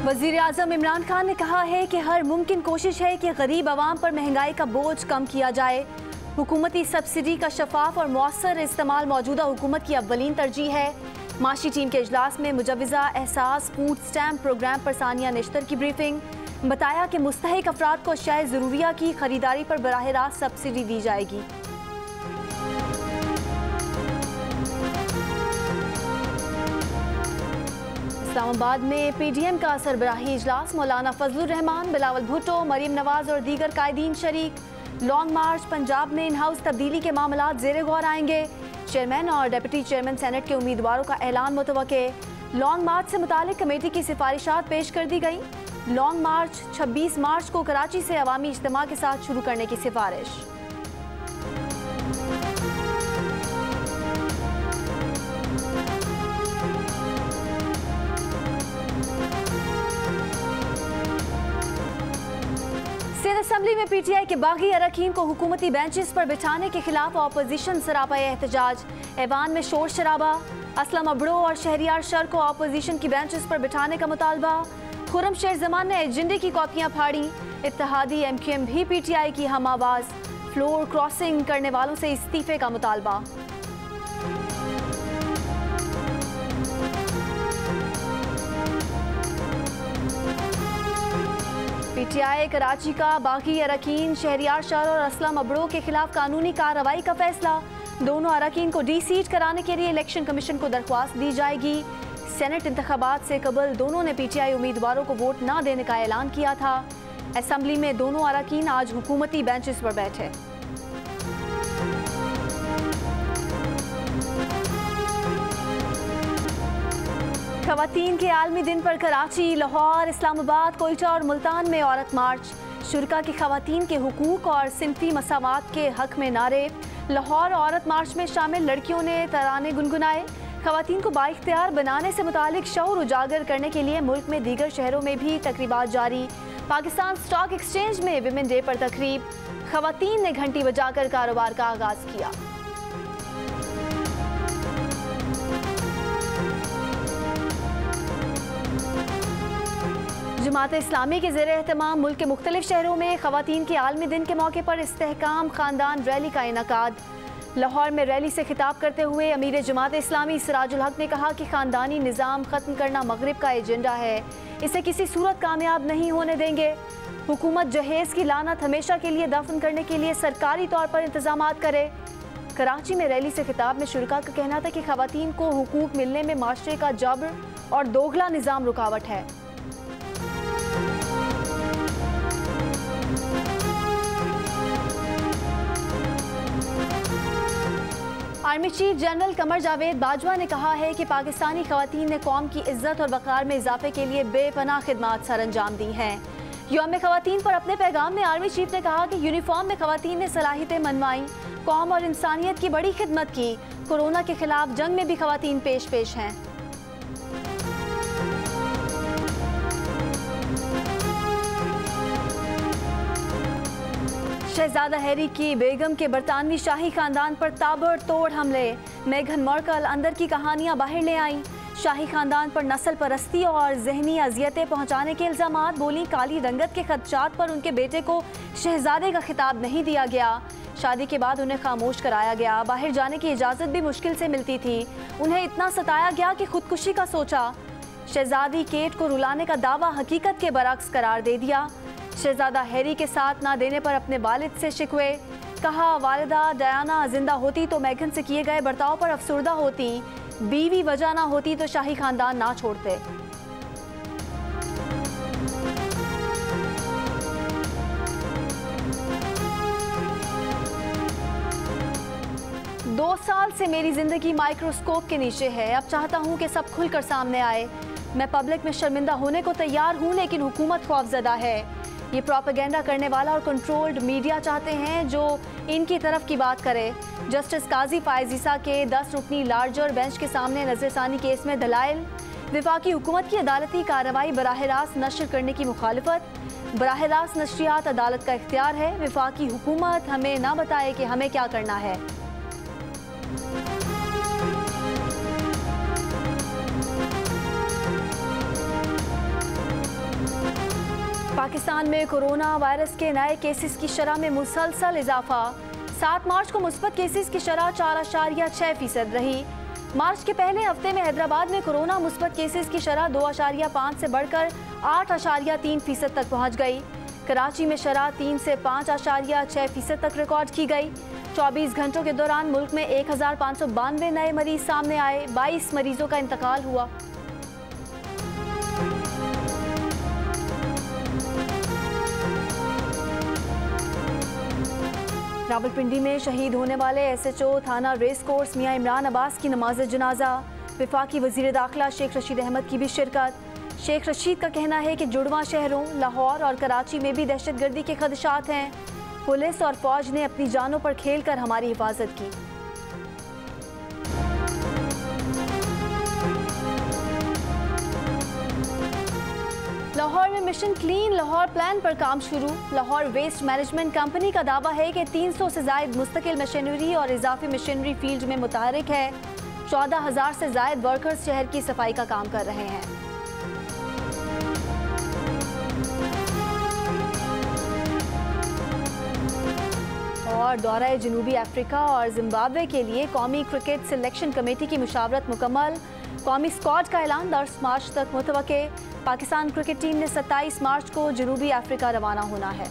वज़ीर आज़म इमरान खान ने कहा है कि हर मुमकिन कोशिश है कि गरीब आवाम पर महंगाई का बोझ कम किया जाए। हुकूमती सब्सिडी का शफाफ और मौसर इस्तेमाल मौजूदा हुकूमत की अव्वलीन तरजीह है। माशी टीम के इजलास में मुजव्वज़ा एहसास फूड स्टैम्प प्रोग्राम पर सानिया निश्तर की ब्रीफिंग। बताया कि मुस्तहिक अफराद को अशियाए ज़रूरिया की खरीदारी पर बराह रास्त सब्सिडी दी जाएगी। इस्लामाबाद में पीडीएम का सरबराही इजलास। मौलाना फजलुर रहमान, बिलावल भुट्टो, मरीम नवाज और दीगर कायदीन शरीक। लॉन्ग मार्च। पंजाब में इन हाउस तब्दीली के मामलात ज़ेरे गौर आएंगे। चेयरमैन और डिप्टी चेयरमैन सेनेट के उम्मीदवारों का ऐलान मुतवक्के। लॉन्ग मार्च से मुतालिक कमेटी की सिफारिशात पेश कर दी गई। लॉन्ग मार्च 26 मार्च को कराची से अवामी इज्तिमा के साथ शुरू करने की सिफारिश। सिंध असेंबली में पीटीआई के बागी अरकान को हुकूमती बेंचेस पर बिठाने के खिलाफ अपोजिशन सरापाए एहतजाज। ऐवान में शोर शराबा। असलम अबड़ो और शहरियार शर को अपोजिशन की बेंचेस पर बिठाने का मुतालबा। खुर्रम शेर जमान ने एजेंडे की कॉपियां फाड़ी। इत्तेहादी एमक्यूएम भी पीटीआई की हम आवाज। फ्लोर क्रॉसिंग करने वालों से इस्तीफे का मुतालबा। पीटीआई कराची का बागी अरकान शहरियार शर और असलम अबड़ो के खिलाफ कानूनी कार्रवाई का फैसला। दोनों अरकान को डी-सीट कराने के लिए इलेक्शन कमीशन को दरख्वास्त दी जाएगी। सेनेट इंतखाबात से कबल दोनों ने पीटीआई उम्मीदवारों को वोट न देने का ऐलान किया था। असेंबली में दोनों अरकान आज हुकूमती बेंचेस पर बैठे। खवातीन के आलमी दिन पर कराची, लाहौर, इस्लामाबाद, कोयटा और मुल्तान में औरत मार्च। शुरका की खवातीन के हुकूक और सिनफी मसावात के हक में नारे। लाहौर औरत मार्च में शामिल लड़कियों ने तराने गुनगुनाए। खवातीन को बाइख्तियार बनाने से मुतालिक शऊर उजागर करने के लिए मुल्क में दीगर शहरों में भी तकरीबात जारी। पाकिस्तान स्टॉक एक्सचेंज में विमेन डे पर तकरीब। खवातीन ने घंटी बजाकर कारोबार का आगाज किया। जमात इस्लामी के ज़ेरे एहतमाम मुल्क के मुख्तलिफ शहरों में खवातीन के आलमी दिन के मौके पर इस्तेहकाम खानदान रैली का इनकाद। लाहौर में रैली से खिताब करते हुए अमीर जमात इस्लामी सिराजुल हक ने कहा कि खानदानी निज़ाम ख़त्म करना मगरिब का एजेंडा है, इसे किसी सूरत कामयाब नहीं होने देंगे। हुकूमत जहेज़ की लानत हमेशा के लिए दफन करने के लिए सरकारी तौर पर इंतजामात करे। कराची में रैली से खिताब में शुरका का कहना था कि खवातीन को हुकूक मिलने में माशरे का जबर और दोगला निज़ाम रुकावट है। Army chief general Qamar Javed Bajwa ने कहा है कि पाकिस्तानी खवातीन ने कौम की इज्जत और वक़ार में इजाफे के लिए बेपनाह खिदमात सर अंजाम दी हैं। यौम खवातीन पर अपने पैगाम में आर्मी चीफ ने कहा कि यूनिफॉर्म में खवातीन ने सलाहियतें मनवाई, कौम और इंसानियत की बड़ी खिदमत की। कोरोना के खिलाफ जंग में भी खवातीन पेश हैं। शहजादा हैरी की बेगम के बरतानवी शाही खानदान पर ताबड़तोड़ हमले। मेघन मार्कल अंदर की कहानियां बाहर ले आईं। शाही खानदान पर नस्ल परस्ती और जहनी अजियतें पहुंचाने के इल्जामात। बोली काली रंगत के खदशात पर उनके बेटे को शहजादे का खिताब नहीं दिया गया। शादी के बाद उन्हें खामोश कराया गया। बाहर जाने की इजाज़त भी मुश्किल से मिलती थी। उन्हें इतना सताया गया कि खुदकुशी का सोचा। शहजादी केट को रुलाने का दावा हकीकत के बरक्स करार दे दिया। शहजादा हैरी के साथ ना देने पर अपने वालिद से शिकवे। कहा वालिदा डायना जिंदा होती तो मेघन से किए गए बर्ताव पर अफसुर्दा होती। बीवी वजह ना होती तो शाही खानदान ना छोड़ते। दो साल से मेरी जिंदगी माइक्रोस्कोप के नीचे है। अब चाहता हूं कि सब खुलकर सामने आए। मैं पब्लिक में शर्मिंदा होने को तैयार हूं, लेकिन हुकूमत खौफजदा है। ये प्रोपेगेंडा करने वाला और कंट्रोल्ड मीडिया चाहते हैं जो इनकी तरफ की बात करे। जस्टिस काजी फायज ईसा के 10 रुकनी लार्जर बेंच के सामने नजरसानी केस में दलाइल। वफाकी हुकूमत की अदालती कार्रवाई बराह रास्त नशर करने की मुखालफत। बराह रास्त नशरियात अदालत का इख्तियार है। वफाकी हुकूमत हमें ना बताए कि हमें क्या करना है। पाकिस्तान में कोरोना वायरस के नए केसेस की शरह में मुसलसल इजाफा। 7 मार्च को मुस्बत केसेस की शरह 4.6% रही। मार्च के पहले हफ्ते में हैदराबाद में कोरोना मुस्बत केसेस की शरह 2.5 से बढ़कर 8.3% तक पहुंच गई। कराची में शरह 3 से 5.6% तक रिकॉर्ड की गई। 24 घंटों के दौरान मुल्क में 1592 नए मरीज सामने आए। 22 मरीजों का इंतकाल हुआ। रावलपिंडी में शहीद होने वाले SHO थाना रेस कोर्स मियां इमरान अब्बास की नमाज जनाजा। वफाकी वजीर दाखिला शेख रशीद अहमद की भी शिरकत। शेख रशीद का कहना है कि जुड़वां शहरों लाहौर और कराची में भी दहशतगर्दी के खदशात हैं। पुलिस और फौज ने अपनी जानों पर खेलकर हमारी हिफाजत की। लाहौर में मिशन क्लीन लाहौर प्लान पर काम शुरू। लाहौर वेस्ट मैनेजमेंट कंपनी का दावा है कि 300 से जायद मुस्तकिल मशीनरी और इजाफी मशीनरी फील्ड में मुतहरिक है। 14,000 से जायद वर्कर्स शहर की सफाई का काम कर रहे हैं। और दौरा जनूबी अफ्रीका और जिम्बाब्वे के लिए कौमी क्रिकेट सिलेक्शन कमेटी की मुशावरत मुकम्मल। कौमी स्क्वाड का ऐलान 10 मार्च तक मुतवक्के। पाकिस्तान क्रिकेट टीम ने 27 मार्च को जनूबी अफ्रीका रवाना होना है।